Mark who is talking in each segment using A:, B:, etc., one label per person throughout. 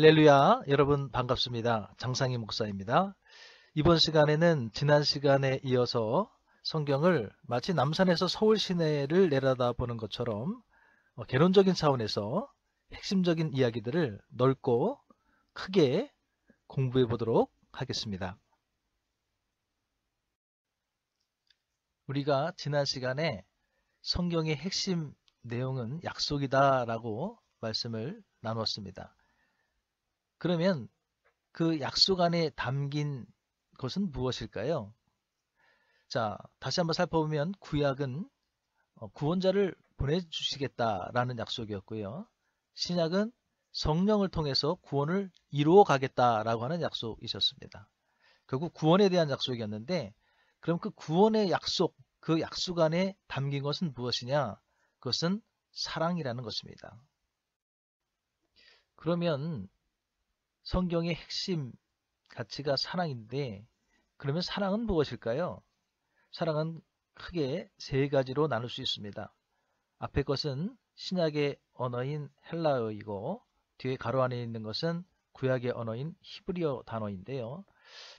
A: 할렐루야, 여러분 반갑습니다. 장상희 목사입니다. 이번 시간에는 지난 시간에 이어서 성경을 마치 남산에서 서울 시내를 내려다보는 것처럼 개론적인 차원에서 핵심적인 이야기들을 넓고 크게 공부해 보도록 하겠습니다. 우리가 지난 시간에 성경의 핵심 내용은 약속이다 라고 말씀을 나눴습니다. 그러면 그 약속 안에 담긴 것은 무엇일까요? 자, 다시 한번 살펴보면 구약은 구원자를 보내주시겠다라는 약속이었고요. 신약은 성령을 통해서 구원을 이루어 가겠다라고 하는 약속이셨습니다. 결국 구원에 대한 약속이었는데, 그럼 그 구원의 약속, 그 약속 안에 담긴 것은 무엇이냐? 그것은 사랑이라는 것입니다. 그러면 성경의 핵심 가치가 사랑인데, 그러면 사랑은 무엇일까요? 사랑은 크게 세 가지로 나눌 수 있습니다. 앞에 것은 신약의 언어인 헬라어이고, 뒤에 가로 안에 있는 것은 구약의 언어인 히브리어 단어인데요.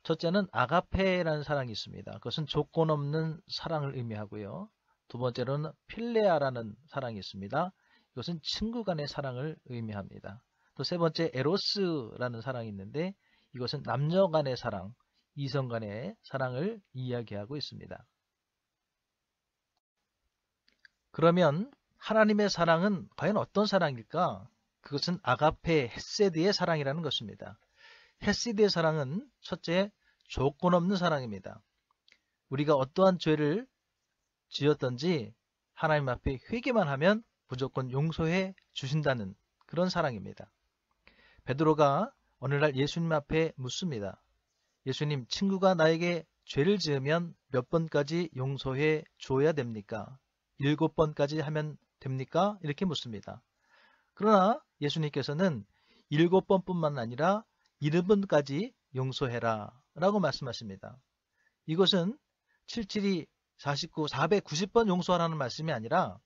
A: 첫째는 아가페라는 사랑이 있습니다. 그것은 조건 없는 사랑을 의미하고요. 두 번째로는 필레아라는 사랑이 있습니다. 이것은 친구 간의 사랑을 의미합니다. 또 세 번째 에로스라는 사랑이 있는데, 이것은 남녀 간의 사랑, 이성 간의 사랑을 이야기하고 있습니다. 그러면 하나님의 사랑은 과연 어떤 사랑일까? 그것은 아가페 헤세드의 사랑이라는 것입니다. 헤세드의 사랑은 첫째, 조건 없는 사랑입니다. 우리가 어떠한 죄를 지었든지 하나님 앞에 회개만 하면 무조건 용서해 주신다는 그런 사랑입니다. 베드로가 어느 날 예수님 앞에 묻습니다. 예수님, 친구가 나에게 죄를 지으면 몇 번까지 용서해 줘야 됩니까? 7번까지 하면 됩니까? 이렇게 묻습니다. 그러나 예수님께서는 7번뿐만 아니라 70번까지 용서해라 라고 말씀하십니다. 이것은 772, 49, 490번 용서하라는 말씀이 아니라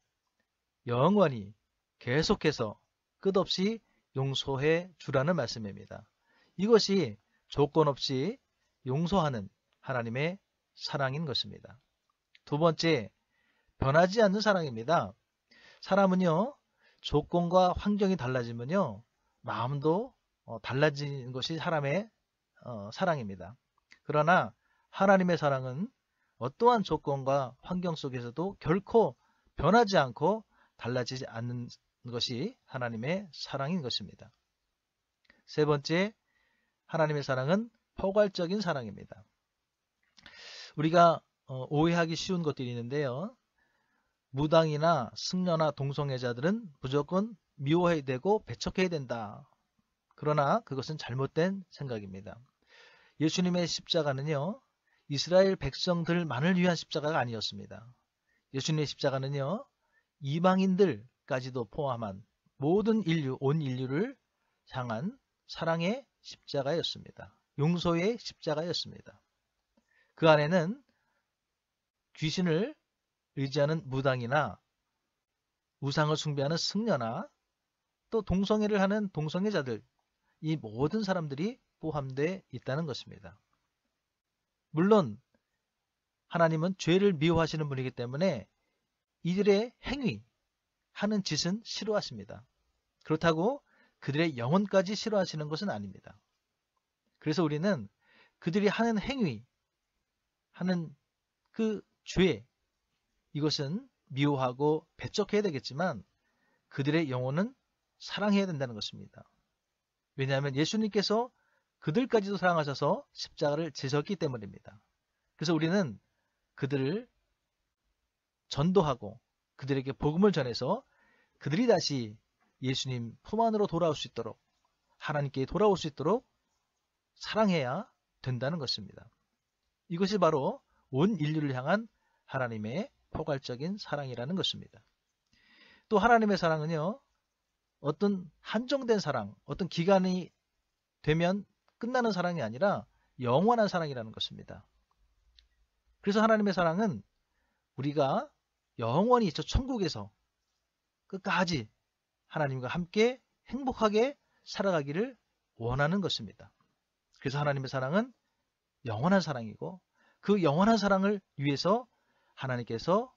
A: 영원히 계속해서 끝없이 용서해 주라는 말씀입니다. 이것이 조건 없이 용서하는 하나님의 사랑인 것입니다. 두 번째, 변하지 않는 사랑입니다. 사람은요, 조건과 환경이 달라지면요, 마음도 달라지는 것이 사람의 사랑입니다. 그러나 하나님의 사랑은 어떠한 조건과 환경 속에서도 결코 변하지 않고 달라지지 않는 것이 하나님의 사랑인 것입니다. 세 번째, 하나님의 사랑은 포괄적인 사랑입니다. 우리가 오해하기 쉬운 것들이 있는데요. 무당이나 승려나 동성애자들은 무조건 미워해야 되고 배척해야 된다. 그러나 그것은 잘못된 생각입니다. 예수님의 십자가는요, 이스라엘 백성들만을 위한 십자가가 아니었습니다. 예수님의 십자가는요, 이방인들까지도 포함한 모든 인류, 온 인류를 향한 사랑의 십자가였습니다. 용서의 십자가였습니다. 그 안에는 귀신을 의지하는 무당이나 우상을 숭배하는 승려나 또 동성애를 하는 동성애자들, 이 모든 사람들이 포함되어 있다는 것입니다. 물론 하나님은 죄를 미워하시는 분이기 때문에 이들의 행위, 하는 짓은 싫어하십니다. 그렇다고 그들의 영혼까지 싫어하시는 것은 아닙니다. 그래서 우리는 그들이 하는 행위, 하는 그 죄, 이것은 미워하고 배척해야 되겠지만 그들의 영혼은 사랑해야 된다는 것입니다. 왜냐하면 예수님께서 그들까지도 사랑하셔서 십자가를 지셨기 때문입니다. 그래서 우리는 그들을 전도하고 그들에게 복음을 전해서 그들이 다시 예수님 품 안으로 돌아올 수 있도록, 하나님께 돌아올 수 있도록 사랑해야 된다는 것입니다. 이것이 바로 온 인류를 향한 하나님의 포괄적인 사랑이라는 것입니다. 또 하나님의 사랑은요, 어떤 한정된 사랑, 어떤 기간이 되면 끝나는 사랑이 아니라 영원한 사랑이라는 것입니다. 그래서 하나님의 사랑은 우리가 영원히 저 천국에서 끝까지 하나님과 함께 행복하게 살아가기를 원하는 것입니다. 그래서 하나님의 사랑은 영원한 사랑이고 그 영원한 사랑을 위해서 하나님께서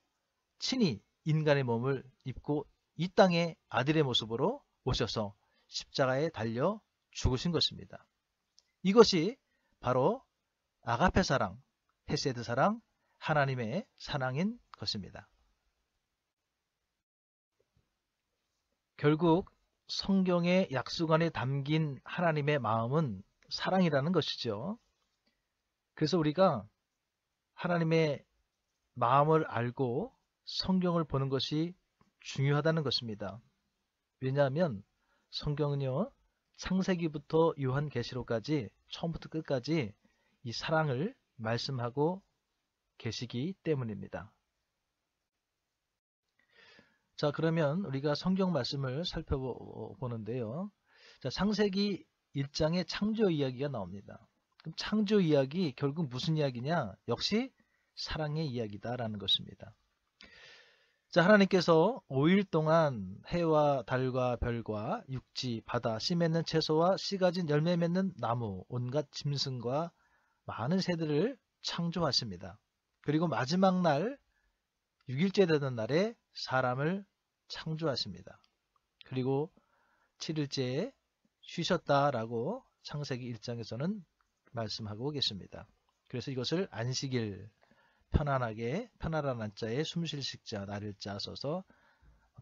A: 친히 인간의 몸을 입고 이 땅에 아들의 모습으로 오셔서 십자가에 달려 죽으신 것입니다. 이것이 바로 아가페 사랑, 헤세드 사랑, 하나님의 사랑인 것입니다. 결국 성경의 약속 안에 담긴 하나님의 마음은 사랑이라는 것이죠. 그래서 우리가 하나님의 마음을 알고 성경을 보는 것이 중요하다는 것입니다. 왜냐하면 성경은요, 창세기부터 요한계시록까지 처음부터 끝까지 이 사랑을 말씀하고 계시기 때문입니다. 자, 그러면 우리가 성경 말씀을 살펴보는데요. 자, 창세기 1장에 창조 이야기가 나옵니다. 그럼 창조 이야기 결국 무슨 이야기냐? 역시 사랑의 이야기다라는 것입니다. 자, 하나님께서 5일 동안 해와 달과 별과 육지, 바다, 씨 맺는 채소와 씨 가진 열매 맺는 나무, 온갖 짐승과 많은 새들을 창조하십니다. 그리고 마지막 날 6일째 되는 날에 사람을 창조하십니다. 그리고 7일째에 쉬셨다라고 창세기 1장에서는 말씀하고 계십니다. 그래서 이것을 안식일, 편안하게 편안한 한자에 숨쉴 식자, 날일자 써서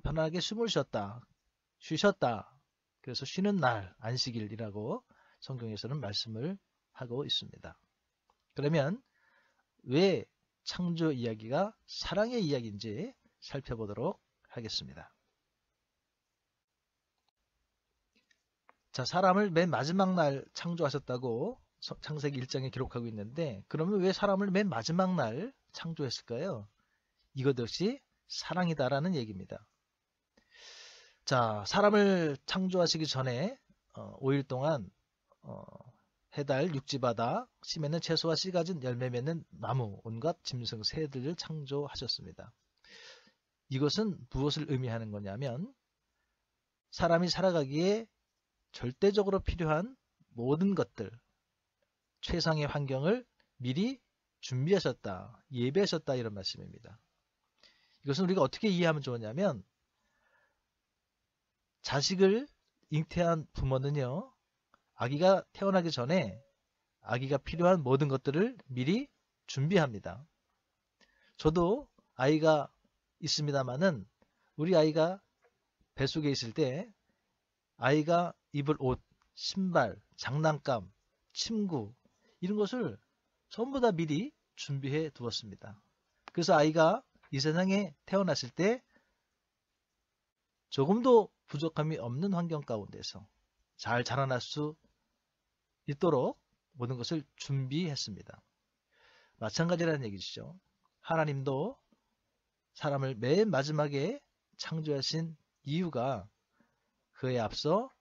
A: 편안하게 숨을 쉬셨다. 그래서 쉬는 날, 안식일이라고 성경에서는 말씀을 하고 있습니다. 그러면 왜 창조 이야기가 사랑의 이야기인지 살펴보도록 하겠습니다. 자, 사람을 맨 마지막 날 창조하셨다고 창세기 1장에 기록하고 있는데, 그러면 왜 사람을 맨 마지막 날 창조했을까요? 이것 역시 사랑이다라는 얘기입니다. 자, 사람을 창조하시기 전에 5일 동안 해달, 육지바다, 씨 맺는 채소와 씨 가진 열매 맺는 나무, 온갖 짐승, 새들을 창조하셨습니다. 이것은 무엇을 의미하는 거냐면 사람이 살아가기에 절대적으로 필요한 모든 것들, 최상의 환경을 미리 준비하셨다, 예배하셨다 이런 말씀입니다. 이것은 우리가 어떻게 이해하면 좋으냐면 자식을 잉태한 부모는요, 아기가 태어나기 전에 아기가 필요한 모든 것들을 미리 준비합니다. 저도 아이가 있습니다만은 우리 아이가 뱃속에 있을 때 아이가 입을 옷, 신발, 장난감, 침구 이런 것을 전부 다 미리 준비해 두었습니다. 그래서 아이가 이 세상에 태어났을 때 조금도 부족함이 없는 환경 가운데서 잘 자라날 수 있도록 모든 것을 준비했습니다. 마찬가지라는 얘기죠. 하나님도 사람을 맨 마지막에 창조하신 이유가 그에 앞서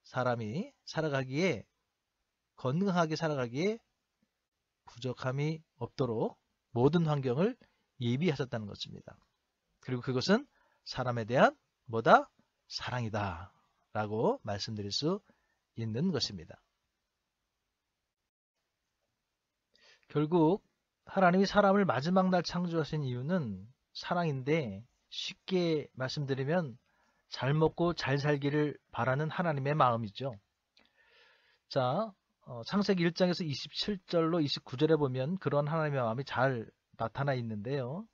A: 사람이 살아가기에 건강하게 살아가기에 부족함이 없도록 모든 환경을 예비하셨다는 것입니다. 그리고 그것은 사람에 대한 뭐다? 사랑이다 라고 말씀드릴 수 있는 것입니다. 결국 하나님이 사람을 마지막 날 창조하신 이유는 사랑인데 쉽게 말씀드리면 잘 먹고 잘 살기를 바라는 하나님의 마음이죠. 자, 창세기 1장에서 27절로 29절에 보면 그런 하나님의 마음이 잘 나타나 있는데요.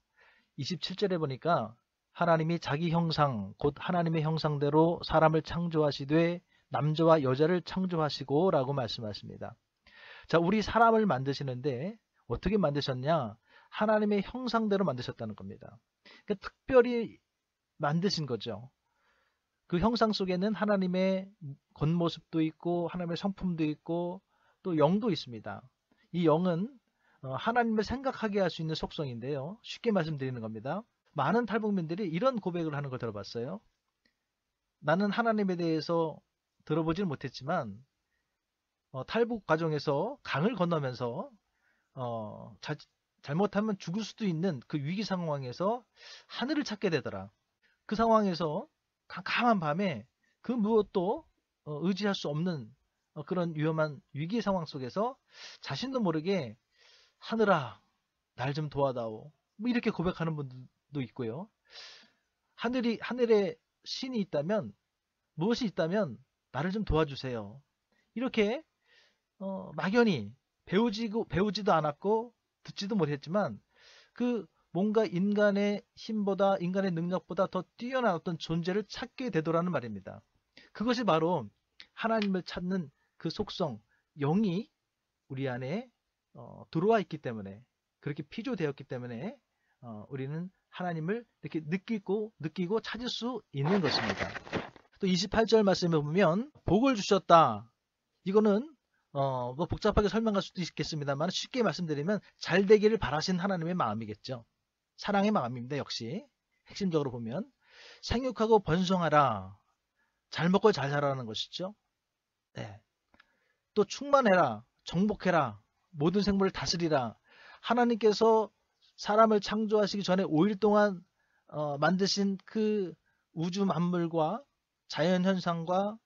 A: 27절에 보니까 하나님이 자기 형상, 곧 하나님의 형상대로 사람을 창조하시되 남자와 여자를 창조하시고 라고 말씀하십니다. 자, 우리 사람을 만드시는데 어떻게 만드셨냐? 하나님의 형상대로 만드셨다는 겁니다. 그러니까 특별히 만드신 거죠. 그 형상 속에는 하나님의 겉모습도 있고 하나님의 성품도 있고 또 영도 있습니다. 이 영은 하나님을 생각하게 할 수 있는 속성인데요. 쉽게 말씀드리는 겁니다. 많은 탈북민들이 이런 고백을 하는 걸 들어봤어요. 나는 하나님에 대해서 들어보지는 못했지만 탈북 과정에서 강을 건너면서 잘못하면 죽을 수도 있는 그 위기 상황에서 하늘을 찾게 되더라. 그 상황에서 캄캄한 밤에 그 무엇도 의지할 수 없는 그런 위험한 위기 상황 속에서 자신도 모르게 하늘아 날 좀 도와다오 뭐 이렇게 고백하는 분들도 있고요. 하늘에 신이 있다면 무엇이 있다면 나를 좀 도와주세요. 이렇게 막연히 배우지도 않았고 듣지도 못했지만 그 뭔가 인간의 힘보다 인간의 능력보다 더 뛰어난 어떤 존재를 찾게 되더라는 말입니다. 그것이 바로 하나님을 찾는 그 속성, 영이 우리 안에 들어와 있기 때문에 그렇게 피조되었기 때문에 우리는 하나님을 이렇게 느끼고 찾을 수 있는 것입니다. 또 28절 말씀에 보면 복을 주셨다. 이거는 뭐 복잡하게 설명할 수도 있겠습니다만 쉽게 말씀드리면 잘 되기를 바라신 하나님의 마음이겠죠. 사랑의 마음입니다. 역시 핵심적으로 보면 생육하고 번성하라. 잘 먹고 잘 살아라는 것이죠. 네. 또 충만해라. 정복해라. 모든 생물을 다스리라. 하나님께서 사람을 창조하시기 전에 5일 동안 만드신 그 우주 만물과 자연 현상과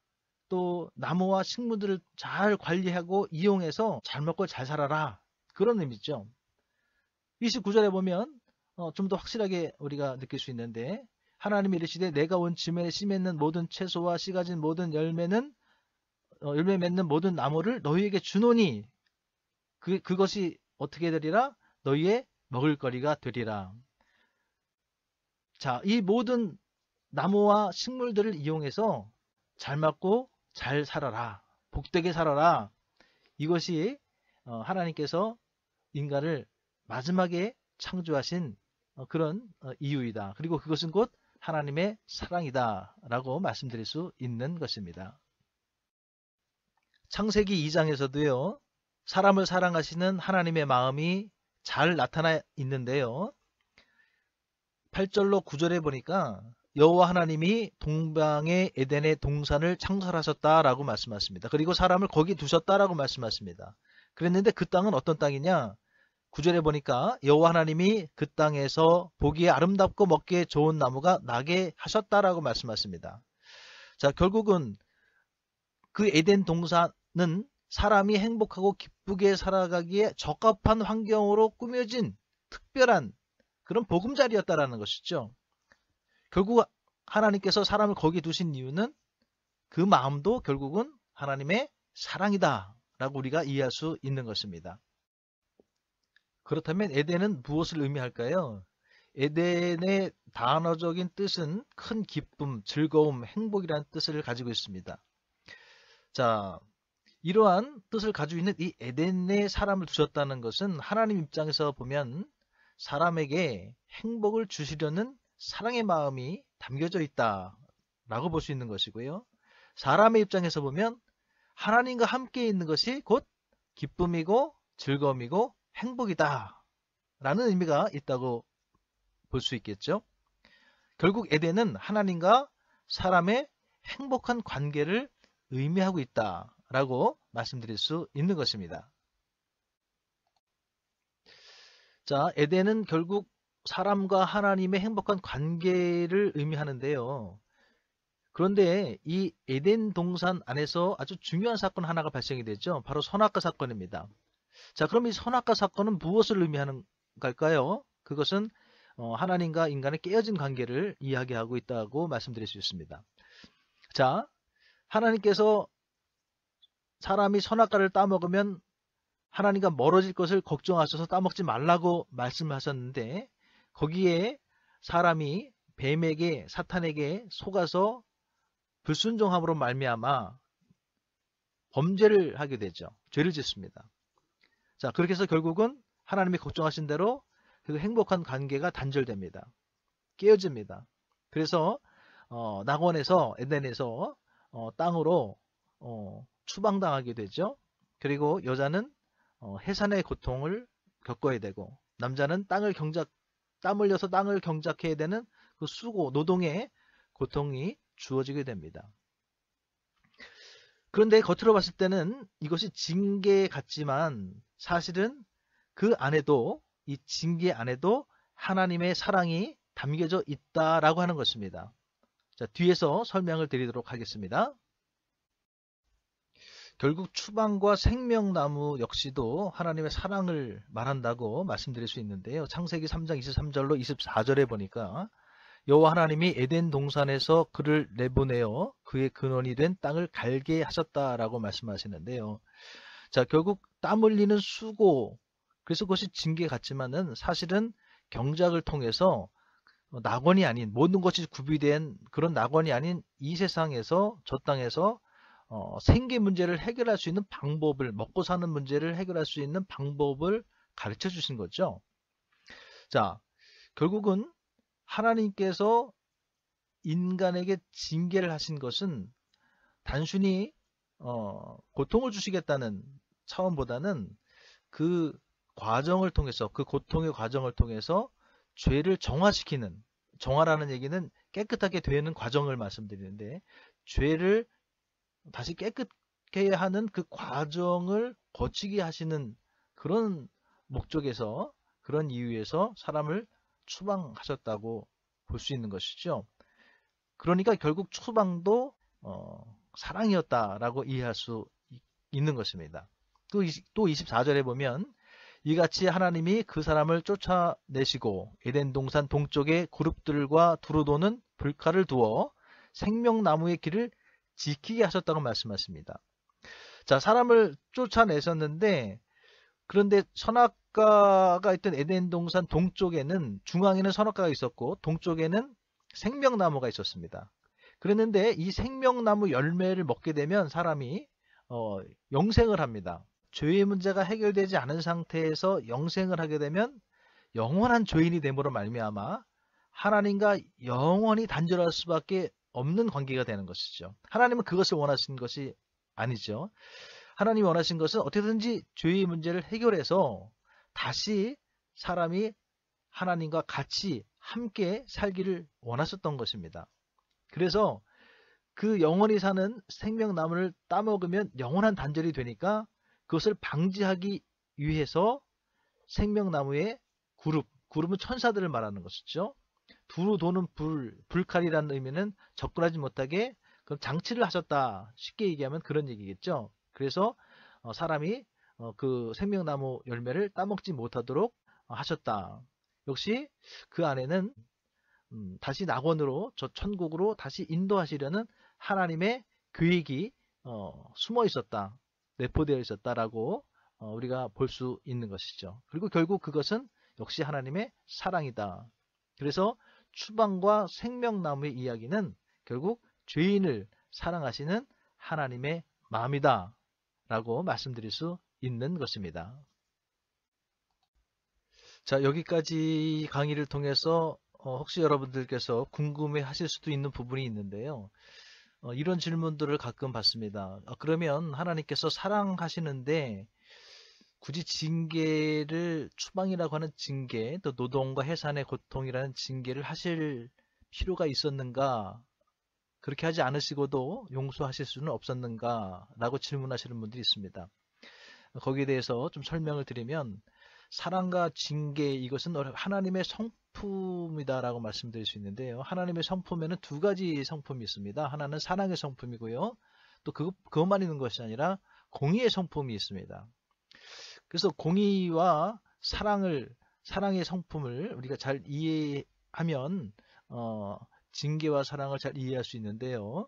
A: 또 나무와 식물들을 잘 관리하고 이용해서 잘 먹고 잘 살아라. 그런 의미죠. 29절에 보면 좀 더 확실하게 우리가 느낄 수 있는데 하나님이 이르시되 내가 온 지면에 씨 맺는 모든 채소와 씨 가진 모든 열매 맺는 모든 나무를 너희에게 주노니 그것이 어떻게 되리라? 너희의 먹을거리가 되리라. 자, 이 모든 나무와 식물들을 이용해서 잘 먹고 잘 살아라. 복되게 살아라. 이것이 하나님께서 인간을 마지막에 창조하신 그런 이유이다. 그리고 그것은 곧 하나님의 사랑이다 라고 말씀드릴 수 있는 것입니다. 창세기 2장에서도요. 사람을 사랑하시는 하나님의 마음이 잘 나타나 있는데요. 8절로 9절에 보니까 여호와 하나님이 동방의 에덴의 동산을 창설하셨다라고 말씀하십니다. 그리고 사람을 거기 두셨다라고 말씀하십니다. 그랬는데 그 땅은 어떤 땅이냐? 9절에 보니까 여호와 하나님이 그 땅에서 보기에 아름답고 먹기에 좋은 나무가 나게 하셨다라고 말씀하십니다. 자, 결국은 그 에덴 동산은 사람이 행복하고 기쁘게 살아가기에 적합한 환경으로 꾸며진 특별한 그런 보금자리였다라는 것이죠. 결국 하나님께서 사람을 거기 두신 이유는 그 마음도 결국은 하나님의 사랑이다 라고 우리가 이해할 수 있는 것입니다. 그렇다면 에덴은 무엇을 의미할까요? 에덴의 단어적인 뜻은 큰 기쁨, 즐거움, 행복이라는 뜻을 가지고 있습니다. 자, 이러한 뜻을 가지고 있는 이 에덴에 사람을 두셨다는 것은 하나님 입장에서 보면 사람에게 행복을 주시려는 사랑의 마음이 담겨져 있다라고 볼 수 있는 것이고요. 사람의 입장에서 보면 하나님과 함께 있는 것이 곧 기쁨이고 즐거움이고 행복이다 라는 의미가 있다고 볼 수 있겠죠. 결국 에덴은 하나님과 사람의 행복한 관계를 의미하고 있다라고 말씀드릴 수 있는 것입니다. 자, 에덴은 결국 사람과 하나님의 행복한 관계를 의미하는데요. 그런데 이 에덴 동산 안에서 아주 중요한 사건 하나가 발생이 되죠. 바로 선악과 사건입니다. 자, 그럼 이 선악과 사건은 무엇을 의미하는 걸까요? 그것은 하나님과 인간의 깨어진 관계를 이야기하고 있다고 말씀드릴 수 있습니다. 자, 하나님께서 사람이 선악과를 따먹으면 하나님과 멀어질 것을 걱정하셔서 따먹지 말라고 말씀하셨는데 거기에 사람이 뱀에게 사탄에게 속아서 불순종함으로 말미암아 범죄를 하게 되죠. 죄를 짓습니다. 자, 그렇게 해서 결국은 하나님이 걱정하신 대로 그 행복한 관계가 단절됩니다. 깨어집니다. 그래서 낙원에서 에덴에서 땅으로 추방당하게 되죠. 그리고 여자는 해산의 고통을 겪어야 되고 남자는 땀 흘려서 땅을 경작해야 되는 그 수고, 노동의 고통이 주어지게 됩니다. 그런데 겉으로 봤을 때는 이것이 징계 같지만 사실은 그 안에도 이 징계 안에도 하나님의 사랑이 담겨져 있다라고 하는 것입니다. 자, 뒤에서 설명을 드리도록 하겠습니다. 결국 추방과 생명나무 역시도 하나님의 사랑을 말한다고 말씀드릴 수 있는데요. 창세기 3장 23절로 24절에 보니까 여호와 하나님이 에덴 동산에서 그를 내보내어 그의 근원이 된 땅을 갈게 하셨다라고 말씀하시는데요. 자, 결국 땀 흘리는 수고, 그래서 그것이 징계 같지만은 사실은 경작을 통해서 낙원이 아닌, 모든 것이 구비된 그런 낙원이 아닌 이 세상에서, 저 땅에서 생계 문제를 해결할 수 있는 방법을, 먹고 사는 문제를 해결할 수 있는 방법을 가르쳐 주신 거죠. 자, 결국은 하나님께서 인간에게 징계를 하신 것은 단순히 고통을 주시겠다는 차원보다는 그 과정을 통해서, 그 고통의 과정을 통해서 죄를 정화시키는, 정화라는 얘기는 깨끗하게 되는 과정을 말씀드리는데, 죄를 다시 깨끗게 하는 그 과정을 거치게 하시는 그런 목적에서, 그런 이유에서 사람을 추방하셨다고 볼 수 있는 것이죠. 그러니까 결국 추방도 사랑이었다라고 이해할 수 있는 것입니다. 또 24절에 보면 이같이 하나님이 그 사람을 쫓아내시고 에덴 동산 동쪽의 그룹들과 두루 도는 불칼을 두어 생명나무의 길을 지키게 하셨다고 말씀하십니다. 자, 사람을 쫓아내셨는데, 그런데 선악과가 있던 에덴 동산 동쪽에는, 중앙에는 선악과가 있었고 동쪽에는 생명나무가 있었습니다. 그랬는데 이 생명나무 열매를 먹게 되면 사람이 영생을 합니다. 죄의 문제가 해결되지 않은 상태에서 영생을 하게 되면 영원한 죄인이 됨으로 말미암아 하나님과 영원히 단절할 수밖에 없는 관계가 되는 것이죠. 하나님은 그것을 원하신 것이 아니죠. 하나님이 원하신 것은 어떻게든지 죄의 문제를 해결해서 다시 사람이 하나님과 같이 함께 살기를 원하셨던 것입니다. 그래서 그 영원히 사는 생명나무를 따먹으면 영원한 단절이 되니까 그것을 방지하기 위해서 생명나무의 그룹은 천사들을 말하는 것이죠. 두루 도는 불칼이라는 의미는 접근하지 못하게 그런 장치를 하셨다. 쉽게 얘기하면 그런 얘기겠죠. 그래서 사람이 그 생명나무 열매를 따먹지 못하도록 하셨다. 역시 그 안에는 다시 낙원으로, 저 천국으로 다시 인도하시려는 하나님의 계획이 숨어 있었다, 내포되어 있었다라고 우리가 볼 수 있는 것이죠. 그리고 결국 그것은 역시 하나님의 사랑이다. 그래서 추방과 생명나무의 이야기는 결국 죄인을 사랑하시는 하나님의 마음이다 라고 말씀드릴 수 있는 것입니다. 자, 여기까지 강의를 통해서 혹시 여러분들께서 궁금해 하실 수도 있는 부분이 있는데요. 이런 질문들을 가끔 받습니다. 그러면 하나님께서 사랑하시는데 굳이 징계를, 추방이라고 하는 징계, 또 노동과 해산의 고통이라는 징계를 하실 필요가 있었는가? 그렇게 하지 않으시고도 용서하실 수는 없었는가? 라고 질문하시는 분들이 있습니다. 거기에 대해서 좀 설명을 드리면, 사랑과 징계, 이것은 하나님의 성품이다라고 말씀드릴 수 있는데요. 하나님의 성품에는 두 가지 성품이 있습니다. 하나는 사랑의 성품이고요. 또 그것만 있는 것이 아니라 공의의 성품이 있습니다. 그래서 공의와 사랑의 성품을 우리가 잘 이해하면 징계와 사랑을 잘 이해할 수 있는데요.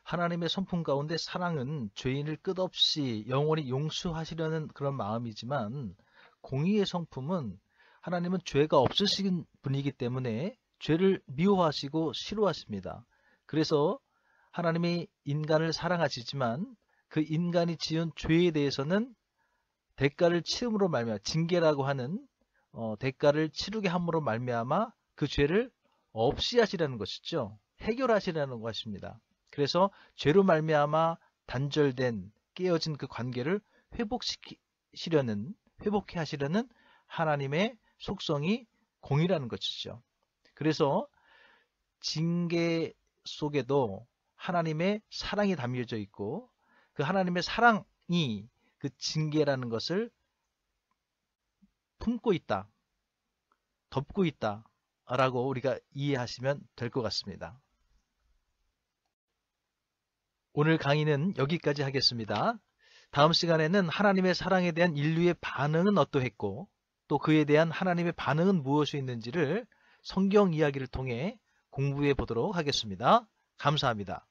A: 하나님의 성품 가운데 사랑은 죄인을 끝없이 영원히 용서하시려는 그런 마음이지만, 공의의 성품은 하나님은 죄가 없으신 분이기 때문에 죄를 미워하시고 싫어하십니다. 그래서 하나님이 인간을 사랑하시지만 그 인간이 지은 죄에 대해서는 대가를 치름으로 말미암아, 징계라고 하는 대가를 치르게 함으로 말미암아 그 죄를 없이 하시라는 것이죠. 해결하시라는 것입니다. 그래서 죄로 말미암아 단절된, 깨어진 그 관계를 회복해 하시려는 하나님의 속성이 공의라는 것이죠. 그래서 징계 속에도 하나님의 사랑이 담겨져 있고, 그 하나님의 사랑이 그 징계라는 것을 품고 있다, 덮고 있다 라고 우리가 이해하시면 될 것 같습니다. 오늘 강의는 여기까지 하겠습니다. 다음 시간에는 하나님의 사랑에 대한 인류의 반응은 어떠했고 또 그에 대한 하나님의 반응은 무엇이었는지를 성경 이야기를 통해 공부해 보도록 하겠습니다. 감사합니다.